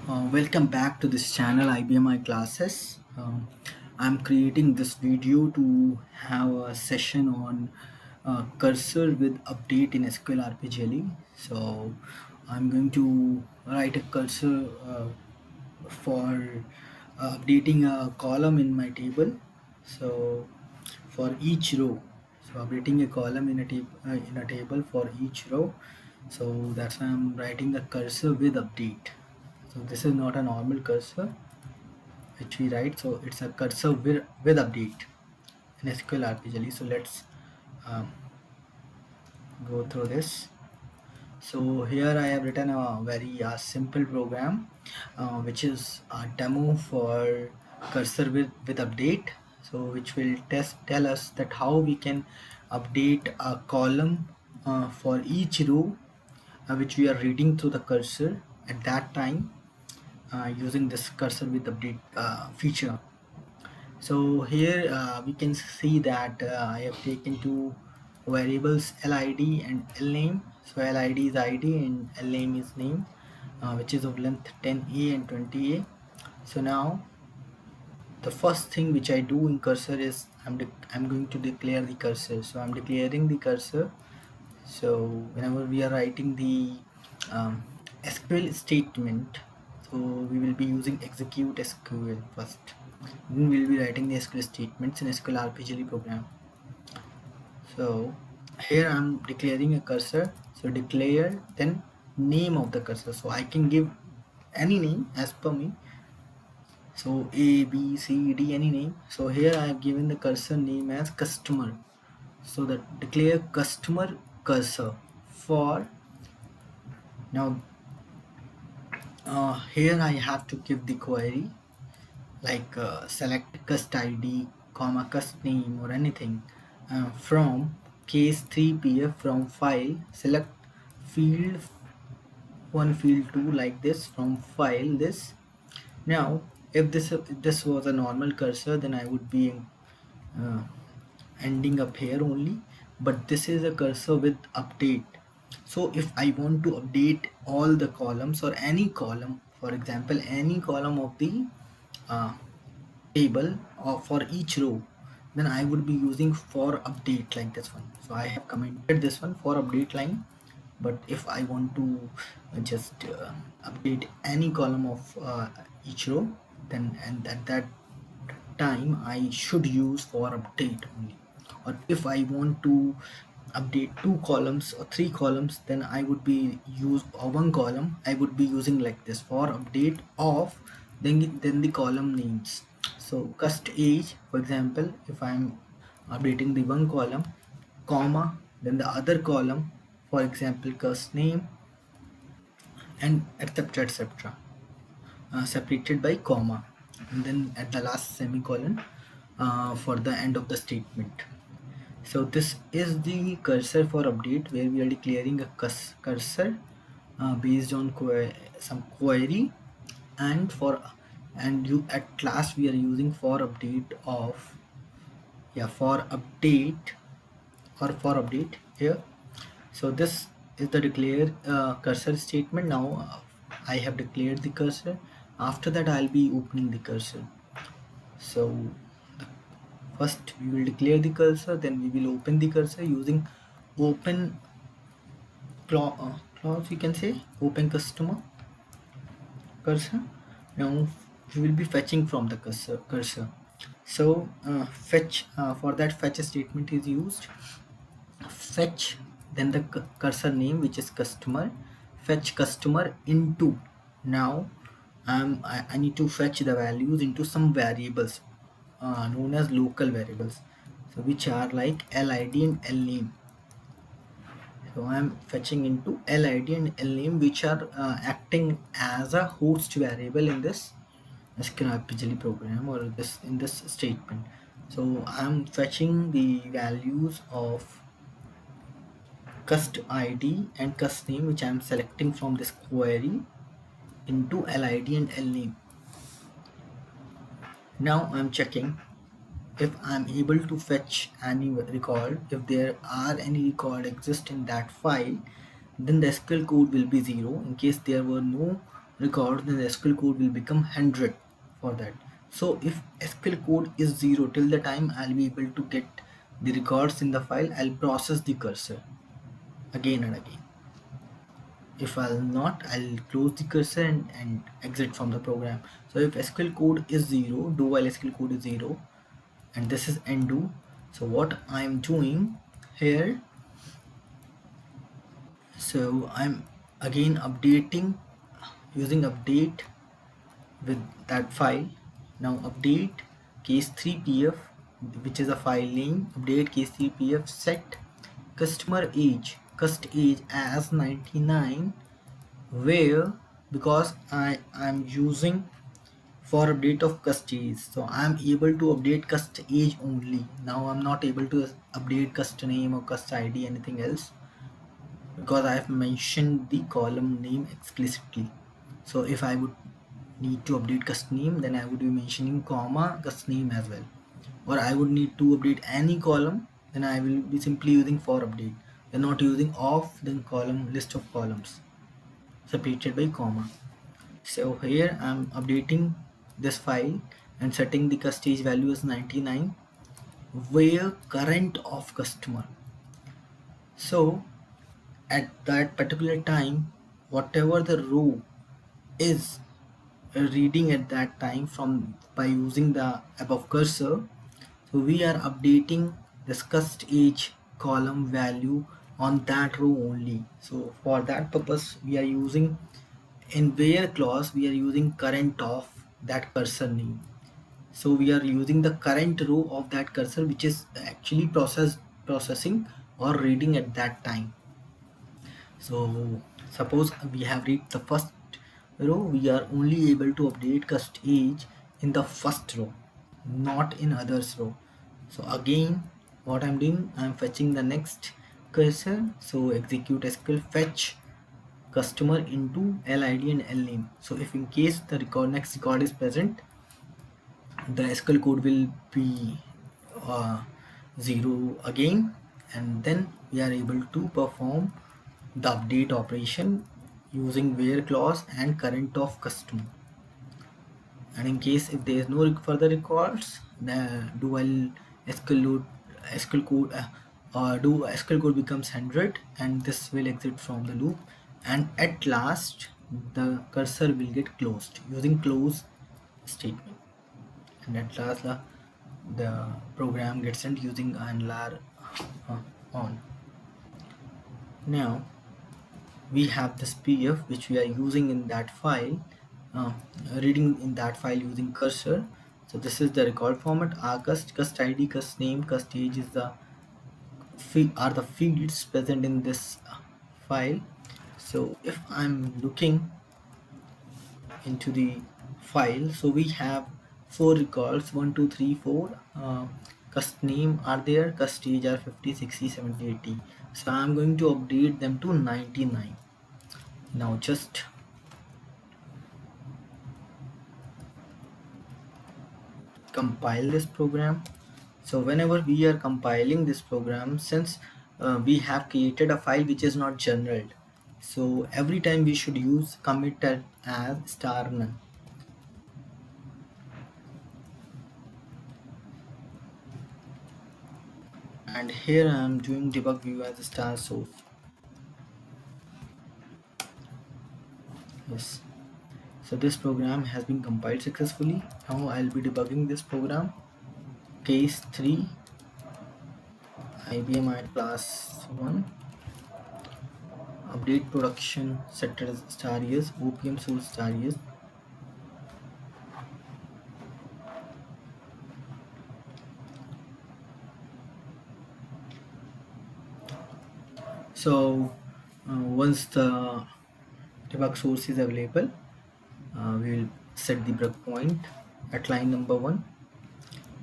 Welcome back to this channel IBMI classes. I'm creating this video to have a session on cursor with update in SQL RPG. So I'm going to write a cursor for updating a column in my table. So for each row, so updating a column in a table for each row. So that's why I'm writing the cursor with update. So this is not a normal cursor which we write, so it's a cursor with update in SQL RPG. So let's um, go through this. So here I have written a very simple program which is a demo for cursor with update. So which will tell us that how we can update a column for each row which we are reading through the cursor at that time using this cursor with update feature. So here we can see that I have taken two variables lid and lname. So lid is id and lname is name, which is of length 10a and 20a. So now the first thing which I do in cursor is I'm going to declare the cursor. So I'm declaring the cursor. So whenever we are writing the SQL statement, so we will be using execute SQL first. Then we'll be writing the SQL statements in SQL RPG program. So here I'm declaring a cursor. So declare then name of the cursor. So I can give any name as per me. So A, B, C, D, any name. So here I have given the cursor name as customer. So that declare customer cursor for now. Here I have to give the query like select cust id comma cust name or anything from case 3pf from file select field 1 field 2 like this from file this. Now if this was a normal cursor, then I would be uh, ending up here only, but this is a cursor with update. So if I want to update all the columns or any column, for example any column of the uh, table or for each row, then I would be using for update like this one. So I have commented this one for update line, but if I want to just update any column of each row, then and at that time I should use for update only. Or if I want to update two columns or three columns, then I would be use one column I would be using like this for update of then the column names. So cust age, for example, if I'm updating the one column comma then the other column, for example cust name, and etc separated by comma, and then at the last semicolon for the end of the statement. So this is the cursor for update where we are declaring a cursor based on some query, and you at last we are using for update of for update or for update here. So this is the declare cursor statement. Now I have declared the cursor. After that I'll be opening the cursor. So first we will declare the cursor, then we will open the cursor using open clause, you can say open customer cursor. Now we will be fetching from the cursor. So fetch for that fetch statement is used. Fetch then the cursor name, which is customer, fetch customer into. Now I need to fetch the values into some variables known as local variables, so which are like lid and lname. So I'm fetching into lid and lname, which are acting as a host variable in this SQL RPG program or this in this statement. So I'm fetching the values of cust id and cust name, which I'm selecting from this query, into lid and lname. Now I'm checking if I'm able to fetch any record. If there are any record exist in that file, then the SQL code will be 0. In case there were no records, then the SQL code will become 100 for that. So if SQL code is 0 till the time I'll be able to get the records in the file, I'll process the cursor again and again. If I'll not, I'll close the cursor and exit from the program. So if SQL code is 0, do while SQL code is 0, and this is undo. So what I'm doing here, so I'm again updating using update with that file. Now update case3pf, which is a file name, update case3pf, set customer age, cust age as 99, where because I'm using for update of cust age, so I'm able to update cust age only. Now I'm not able to update cust name or cust id, anything else, because I have mentioned the column name explicitly. So if I would need to update cust name, then I would be mentioning comma cust name as well. Or I would need to update any column, then I will be simply using for update. We're not using of the column list of columns separated by comma. So here I'm updating this file and setting the cust age value as 99, where current of customer. So at that particular time, whatever the row is reading at that time from by using the above cursor, so we are updating this cust age column value on that row only. So for that purpose we are using, in where clause we are using current of that cursor name. So we are using the current row of that cursor which is actually processing or reading at that time. So suppose we have read the first row, we are only able to update cust age in the first row, not in others row. So again what I'm doing, I'm fetching the next cursor. So execute SQL fetch customer into LID and LNAME. So if in case the next record is present, the SQL code will be uh, 0 again, and then we are able to perform the update operation using where clause and current of customer. And in case if there is no further records, the do while SQL code do SQL code becomes 100, and this will exit from the loop, and at last the cursor will get closed using close statement, and at last the program gets sent using unlar on. Now we have this pf which we are using in that file, uh, reading in that file using cursor. So this is the record format. Our cust id, cust name, cust age is the are the fields present in this file. So if I'm looking into the file, so we have 4 records, 1 2 3 4. Cust name are there, cust age are 50 60 70 80. So I'm going to update them to 99. Now just compile this program. So whenever we are compiling this program, since we have created a file which is not general, so every time we should use commit as star none. And here I am doing debug view as a star source. Yes. So this program has been compiled successfully. Now I'll be debugging this program. Case 3 IBM I class 1 update production set as star yes, OPM source star yes. So once the debug source is available, we will set the breakpoint at line number 1.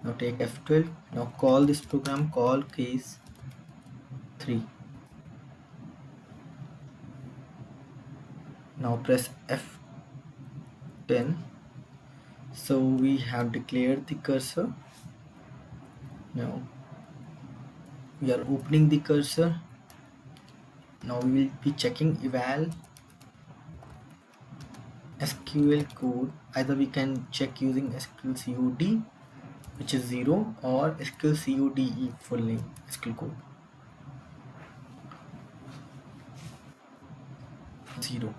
Now take F12. Now call this program, call case 3. Now press F10. So we have declared the cursor. Now we are opening the cursor. Now we will be checking eval SQL code, either we can check using SQL COD, which is 0, or SQL CODE, full name SQL code 0.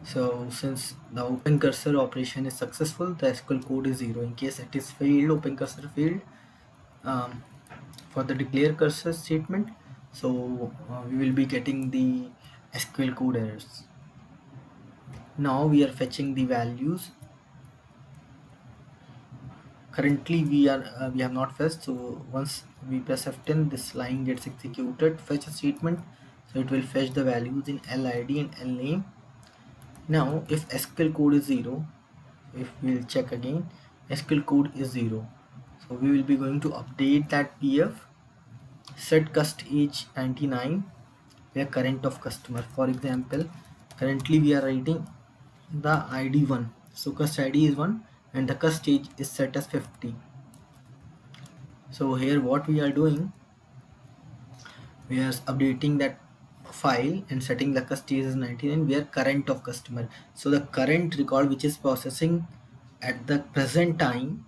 So since the open cursor operation is successful, the SQL code is 0. In case it is failed, open cursor failed, for the declare cursor statement, so we will be getting the SQL code errors. Now we are fetching the values. Currently we have not fetched, so once we press F10, this line gets executed, fetch a statement, so it will fetch the values in LID and LName. Now if SQL code is 0, if we'll check again, SQL code is 0, so we will be going to update that PF, set cust age 99, where current of customer. For example, currently we are writing the ID 1, so cust ID is 1 and the cust age is set as 50. So here what we are doing, we are updating that file and setting the cust age as 99, where current of customer. So the current record which is processing at the present time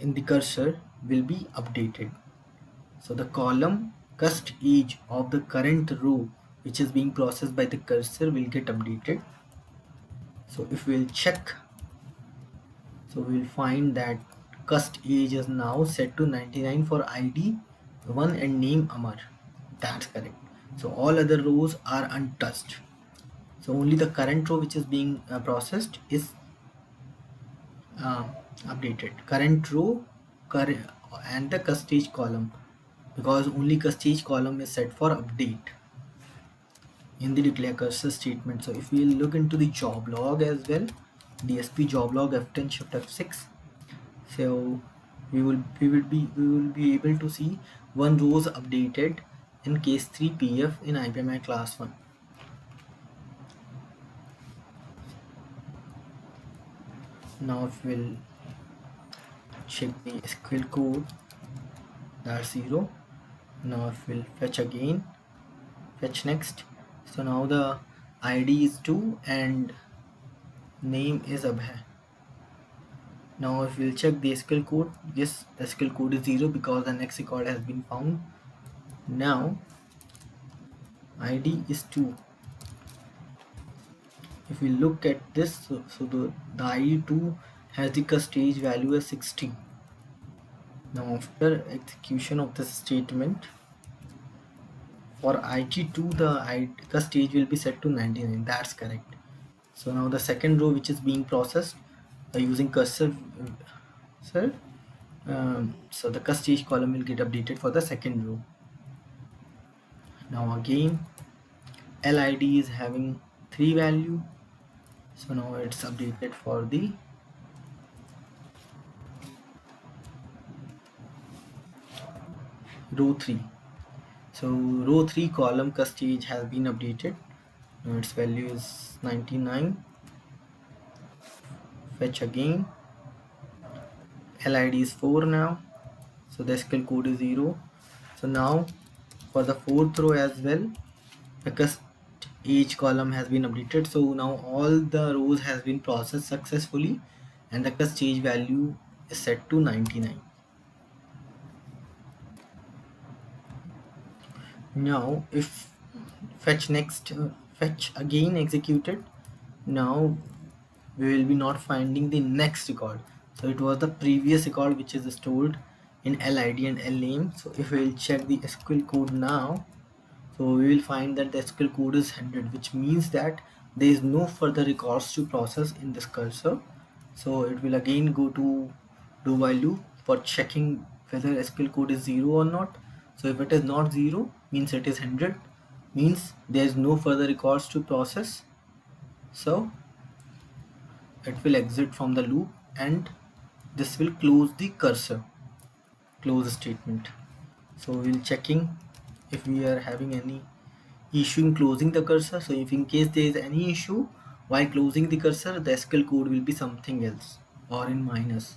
in the cursor will be updated. So the column cust age of the current row which is being processed by the cursor will get updated. So if we'll check, so we'll find that cust age is now set to 99 for ID 1 and name Amar. That's correct. So all other rows are untouched. So only the current row which is being processed is updated. Current row and the cust age column, because only cust age column is set for update in the declare cursor statement. So if we look into the job log as well, DSP job log F10 shift F6, so we will be able to see one rows updated in case 3 PF in IBM class 1. Now if we'll check the SQL code, that's 0. Now if we'll fetch again, fetch next, so now the ID is 2 and name is Abhay. Now if we'll check the SQL code, yes, the SQL code is 0 because the next record has been found. Now ID is 2. If we look at this, so the ID 2 has the cust age value as 60. Now after execution of this statement, for IG2 the cust age will be set to 99. That's correct. So now the second row which is being processed using cursor, so the cust age column will get updated for the second row. Now again LID is having 3 value, so now it's updated for the row 3. So row 3 column cust age has been updated. Now its value is 99. Fetch again, LID is 4 now, so the SQL code is 0. So now for the fourth row as well, the cust age column has been updated. So now all the rows has been processed successfully and the cust age value is set to 99. Now if fetch next, fetch again executed, now we will be not finding the next record. So it was the previous record which is stored in LID and LName. So if we will check the SQL code now, so we will find that the SQL code is 100, which means that there is no further records to process in this cursor. So it will again go to do while loop for checking whether SQL code is 0 or not. So if it is not 0, means it is 100, means there is no further records to process. So it will exit from the loop and this will close the cursor, close statement. So we'll checking if we are having any issue in closing the cursor. So if in case there is any issue while closing the cursor, the SQL code will be something else or in minus.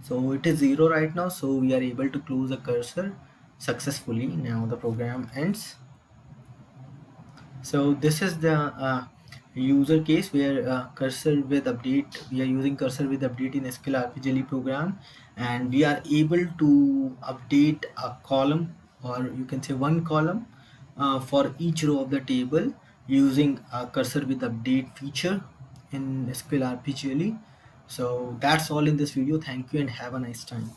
So it is 0 right now, so we are able to close the cursor successfully. Now the program ends. So this is the user case where cursor with update, we are using cursor with update in SQL RPG program, and we are able to update a column, or you can say one column, for each row of the table using a cursor with update feature in SQL RPG. So that's all in this video. Thank you and have a nice time.